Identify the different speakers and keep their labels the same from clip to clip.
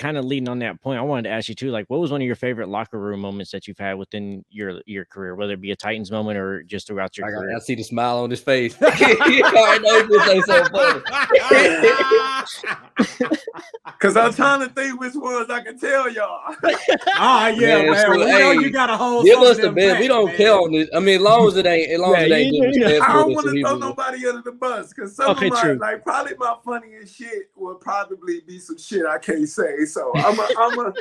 Speaker 1: kind of leading on that point, I wanted to ask you too, like, what was one of your favorite locker room moments that you've had within your career, whether it be a Titans moment or just throughout your career?
Speaker 2: I see the smile on his face. I know he would say something funny.
Speaker 3: Because I'm trying to think which ones I can tell y'all.
Speaker 4: Yeah, man. We know you got a whole.
Speaker 2: Give us the best. We don't care on this. I mean, as long as it ain't disrespectful.
Speaker 3: I don't want to throw nobody under the bus because some of my, like, probably my funniest shit will probably be some shit I can't say. So I'm a.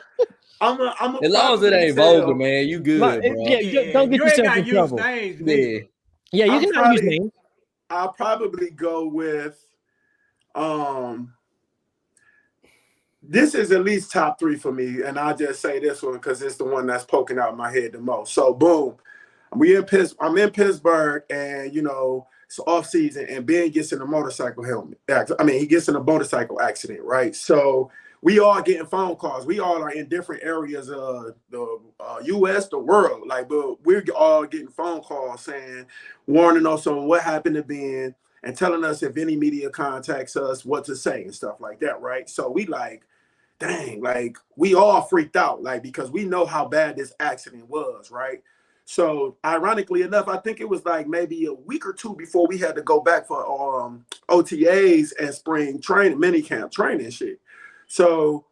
Speaker 2: As long as it ain't vulgar, man, you good, bro.
Speaker 1: Yeah, don't get yourself in trouble.
Speaker 4: Names,
Speaker 1: yeah, you can use names.
Speaker 3: I'll probably go with this is at least top 3 for me, and I'll just say this one because it's the one that's poking out my head the most. So boom, I'm in Pittsburgh, and you know it's off season, and Ben gets in a motorcycle he gets in a motorcycle accident, right? So we all getting phone calls. We all are in different areas of the U.S., the world, like, but we're all getting phone calls saying, warning us on what happened to Ben and telling us if any media contacts us, what to say and stuff like that, right? So we like, dang, like we all freaked out, like, because we know how bad this accident was, right? So ironically enough, I think it was like maybe a week or 2 before we had to go back for OTAs and spring training, minicamp training shit. So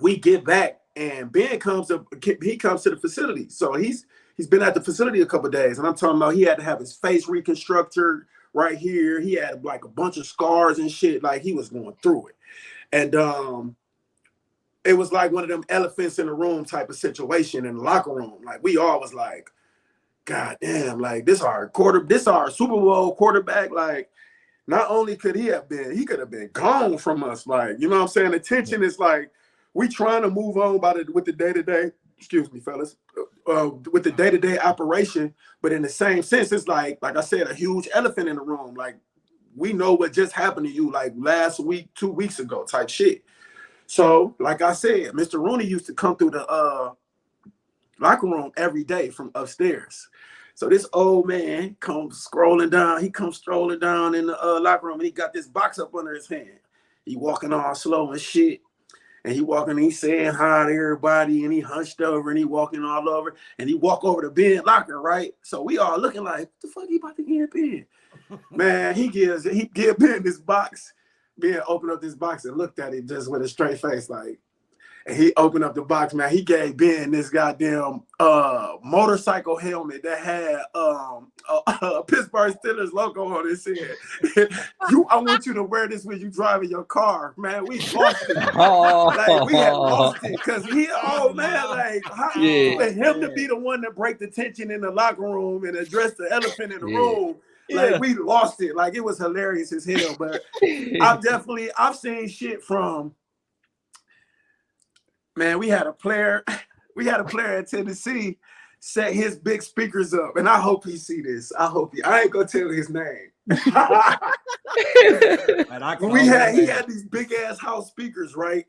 Speaker 3: we get back and Ben comes to the facility. So he's been at the facility a couple of days, and I'm talking about he had to have his face reconstructed right here. He had like a bunch of scars and shit, like he was going through it. And it was like one of them elephants in the room type of situation in the locker room. Like we all was like, God damn, like this our Super Bowl quarterback. Like not only could he could have been gone from us. Like, you know what I'm saying? The tension is like, we trying to move on with the day-to-day, excuse me, fellas, with the day-to-day operation. But in the same sense, it's like I said, a huge elephant in the room. Like we know what just happened to you like last week, 2 weeks ago type shit. So, like I said, Mr. Rooney used to come through the locker room every day from upstairs. So this old man comes strolling down in the locker room, and he got this box up under his hand. He walking all slow and shit. And he walking, and he saying hi to everybody, and he hunched over, and he walking all over, and he walk over to Ben locker, right? So we all looking like, what the fuck he about to give Ben? Man, he give Ben this box. Ben opened up this box and looked at it just with a straight face, like, and he opened up the box, man. He gave Ben this goddamn motorcycle helmet that had a Pittsburgh Steelers logo on it. Said, I want you to wear this when you driving your car, man. We lost it. Like we had lost it because like for him to be the one to break the tension in the locker room and address the elephant in the room. Like we lost it. Like it was hilarious as hell. But I've seen shit from, man, we had a player at Tennessee set his big speakers up, and I hope he see this. I ain't gonna tell his name. He had these big ass house speakers, right?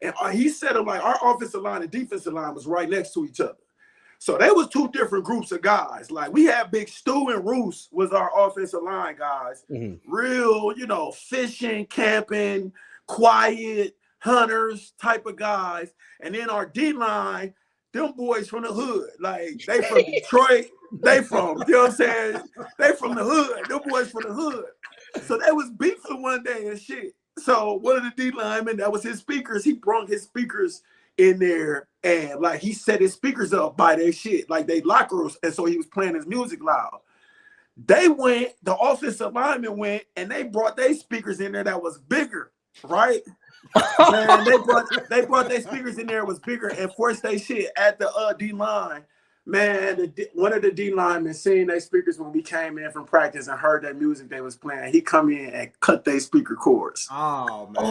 Speaker 3: And he set them like our offensive line and defensive line was right next to each other. So there was 2 different groups of guys. Like we had Big Stu and Roos was our offensive line guys. Mm-hmm. Real, fishing, camping, quiet, hunters type of guys. And then our D-line, them boys from the hood. Like they from Detroit. They from, you know what I'm saying? They from the hood. Them boys from the hood. So they was beefing one day and shit. So one of the D-linemen, that was his speakers. He brought his speakers in there, and like he set his speakers up by their shit, like they lockers, and so he was playing his music loud. The offensive lineman went, and they brought their speakers in there that was bigger, right? Man, they brought their speakers in there, was bigger, and forced their shit at the D-line. Man, one of the D linemen seen their speakers when we came in from practice and heard that music they was playing. He come in and cut their speaker cords.
Speaker 4: Oh man!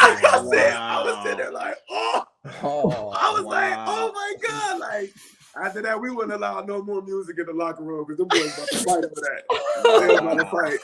Speaker 3: I was sitting there like, I was like, oh my god! Like after that, we wouldn't allow no more music in the locker room because them boys about to fight over that. They was about to fight.